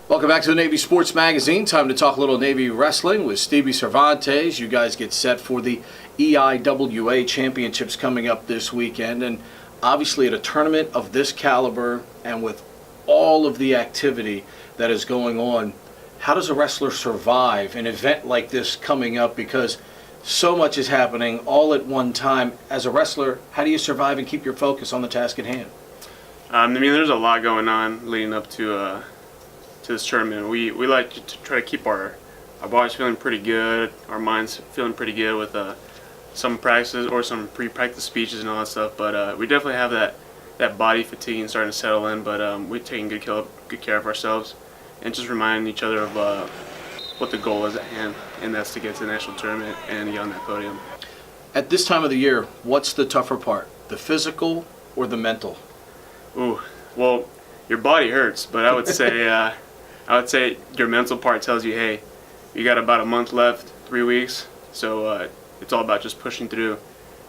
Welcome back to the Navy Sports Magazine. Time to talk a little Navy wrestling with Steban Cervantes. You guys get set for the EIWA Championships coming up this weekend. And obviously at a tournament of this caliber and with all of the activity that is going on, how does a wrestler survive an event like this coming up? Because so much is happening all at one time. As a wrestler, how do you survive and keep your focus on the task at hand? There's a lot going on leading up to this tournament. We like to try to keep our bodies feeling pretty good, our minds feeling pretty good with some practices or some pre-practice speeches and all that stuff. But we definitely have that body fatigue and starting to settle in. But we're taking good care of ourselves and just reminding each other of what the goal is at hand, and that's to get to the national tournament and get on that podium. At this time of the year, what's the tougher part, the physical or the mental? Ooh, well, your body hurts, but I would say your mental part tells you, hey, you got about a month left, 3 weeks, so it's all about just pushing through.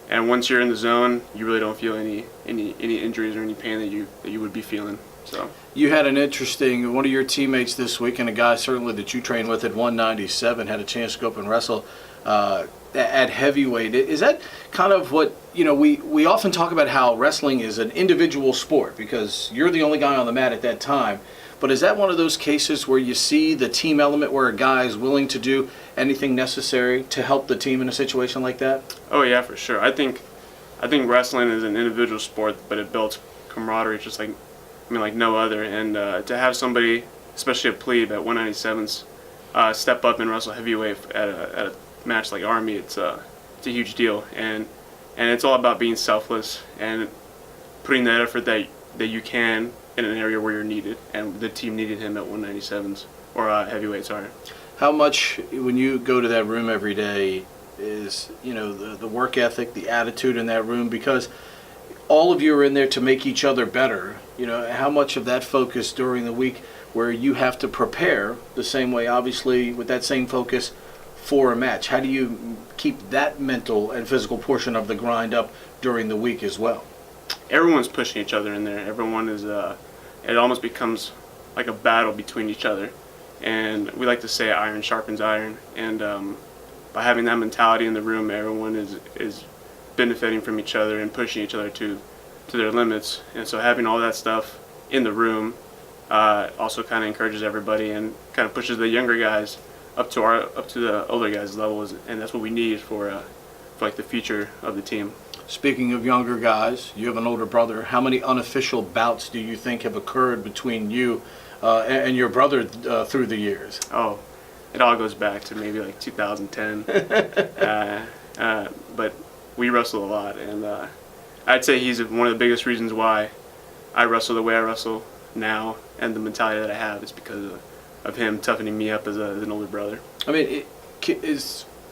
And once you're in the zone, you really don't feel any injuries or any pain that you would be feeling. So you had an interesting, one of your teammates this week, and a guy certainly that you trained with at 197, had a chance to go up and wrestle at heavyweight. Is that kind of what, we often talk about how wrestling is an individual sport because you're the only guy on the mat at that time. But is that one of those cases where you see the team element where a guy is willing to do anything necessary to help the team in a situation like that? Oh yeah, for sure. I think wrestling is an individual sport, but it builds camaraderie just like no other. And to have somebody, especially a plebe at 197s, step up and wrestle heavyweight at a match like Army, it's a huge deal. And it's all about being selfless and putting that effort that you can in an area where you're needed, and the team needed him at 197s, or heavyweight, sorry. How much, when you go to that room every day, is the work ethic, the attitude in that room? Because all of you are in there to make each other better. How much of that focus during the week where you have to prepare the same way, obviously, with that same focus for a match? How do you keep that mental and physical portion of the grind up during the week as well? Everyone's pushing each other in there. Everyone is, it almost becomes like a battle between each other. And we like to say iron sharpens iron. And by having that mentality in the room, everyone is benefiting from each other and pushing each other to their limits. And so having all that stuff in the room also kind of encourages everybody and kind of pushes the younger guys up to the older guys' levels. And that's what we need for like the future of the team. Speaking of younger guys, you have an older brother. How many unofficial bouts do you think have occurred between you and your brother through the years? Oh, it all goes back to maybe like 2010. But we wrestle a lot, and I'd say he's one of the biggest reasons why I wrestle the way I wrestle now, and the mentality that I have is because of him toughening me up as an older brother.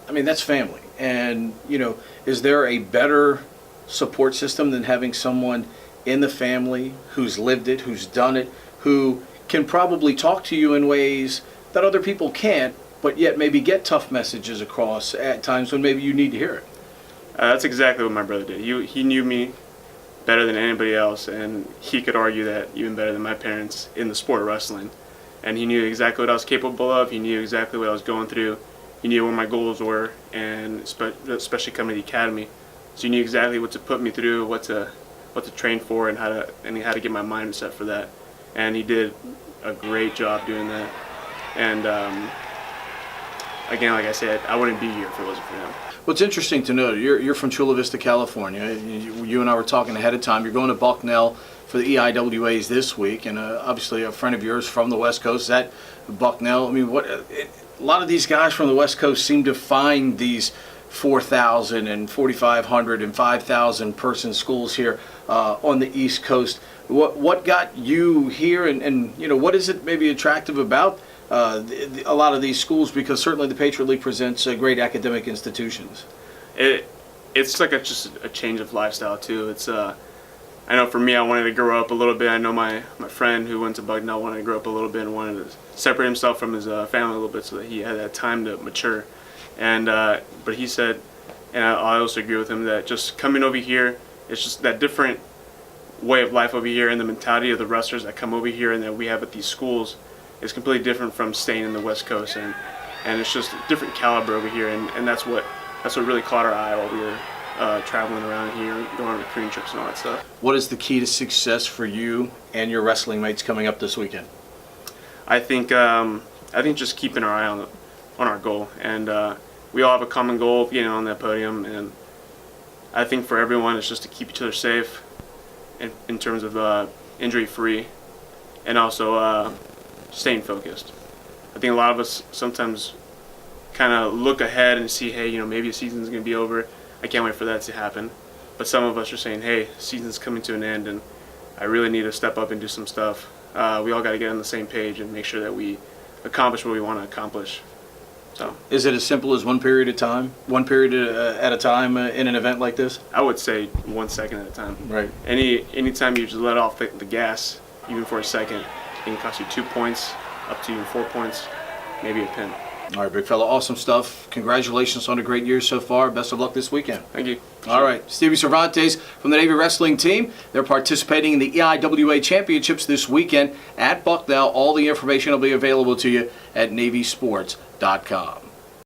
That's family. And, is there a better support system than having someone in the family who's lived it, who's done it, who can probably talk to you in ways that other people can't, but yet maybe get tough messages across at times when maybe you need to hear it? That's exactly what my brother did. He knew me better than anybody else, and he could argue that even better than my parents in the sport of wrestling. And he knew exactly what I was capable of. He knew exactly what I was going through. He knew what my goals were, and especially coming to the academy. So he knew exactly what to put me through, what to train for, and how to get my mind set for that. And he did a great job doing that. And again, like I said, I wouldn't be here if it wasn't for him. What's interesting to note, you're from Chula Vista, California. You and I were talking ahead of time. You're going to Bucknell for the EIWAs this week, and obviously a friend of yours from the West Coast is at Bucknell. A lot of these guys from the West Coast seem to find these 4,000 and 4,500 and 5,000 person schools here on the East Coast. What got you here, and what is it maybe attractive about a lot of these schools? Because certainly the Patriot League presents great academic institutions. It's like just a change of lifestyle too. It's I know for me, I wanted to grow up a little bit. I know my friend who went to Bucknell wanted to grow up a little bit and wanted to separate himself from his family a little bit so that he had that time to mature. And but he said, and I also agree with him, that just coming over here, it's just that different way of life over here and the mentality of the wrestlers that come over here and that we have at these schools is completely different from staying in the West Coast, and it's just a different caliber over here, and that's what really caught our eye while we were traveling around here, going on recruiting trips and all that stuff. What is the key to success for you and your wrestling mates coming up this weekend? I think just keeping our eye on our goal, and we all have a common goal of getting on that podium, and I think for everyone it's just to keep each other safe in terms of injury free, and also staying focused. I think a lot of us sometimes kind of look ahead and see, hey, maybe the season's going to be over. I can't wait for that to happen. But some of us are saying, hey, the season's coming to an end, and I really need to step up and do some stuff. We all got to get on the same page and make sure that we accomplish what we want to accomplish. So, is it as simple as one period at a time in an event like this? I would say 1 second at a time. Right. Anytime you just let off the gas, even for a second, it can cost you 2 points, up to even 4 points, maybe a pin. All right, big fella, awesome stuff. Congratulations on a great year so far. Best of luck this weekend. Thank you. All right, Steban Cervantes from the Navy Wrestling Team. They're participating in the EIWA Championships this weekend at Bucknell. All the information will be available to you at NavySports.com.